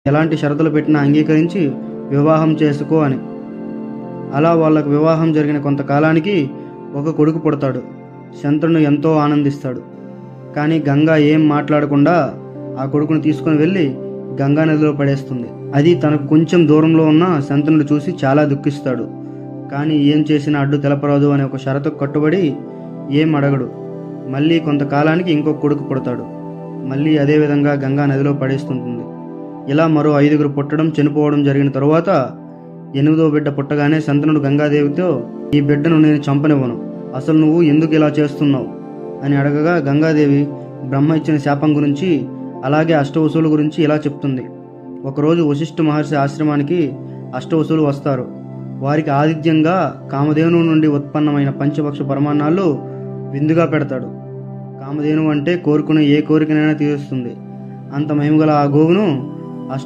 ఎలాంటి షరతులు పెట్టినా అంగీకరించి వివాహం చేసుకో అని. అలా వాళ్ళకు వివాహం జరిగిన కొంతకాలానికి ఒక కొడుకు పుడతాడు. శంతనుడు ఎంతో ఆనందిస్తాడు. కానీ గంగ ఏం మాట్లాడకుండా ఆ కొడుకును తీసుకుని వెళ్ళి గంగా నదిలో పడేస్తుంది. అది తనకు కొంచెం దూరంలో ఉన్న శంతనుడు చూసి చాలా దుఃఖిస్తాడు. కానీ ఏం చేసినా అడ్డు తెలపరాదు అనే ఒక షరతుకు కట్టుబడి ఏం అడగడు. మళ్ళీ కొంతకాలానికి ఇంకొక కొడుకు పుడతాడు. మళ్ళీ అదేవిధంగా గంగా నదిలో పడేస్తుంటుంది. ఇలా మరో 5గురు పుట్టడం చనిపోవడం జరిగిన తరువాత 8వ బిడ్డ పుట్టగానే శంతనుడు గంగాదేవితో, ఈ బిడ్డను నేను చంపనివ్వను, అసలు నువ్వు ఎందుకు ఇలా చేస్తున్నావు అని అడగగా గంగాదేవి బ్రహ్మ ఇచ్చిన శాపం గురించి అలాగే అష్టవసువుల గురించి ఇలా చెప్తుంది. ఒకరోజు వశిష్ఠ మహర్షి ఆశ్రమానికి అష్టవసువులు వస్తారు. వారికి ఆతిథ్యంగా కామధేను నుండి ఉత్పన్నమైన పంచభక్ష పరమాన్నాలు విందుగా పెడతాడు. కామధేను అంటే కోరుకునే ఏ కోరికనైనా తీరుస్తుంది. అంత మహిమగల ఆ గోవును అష్ట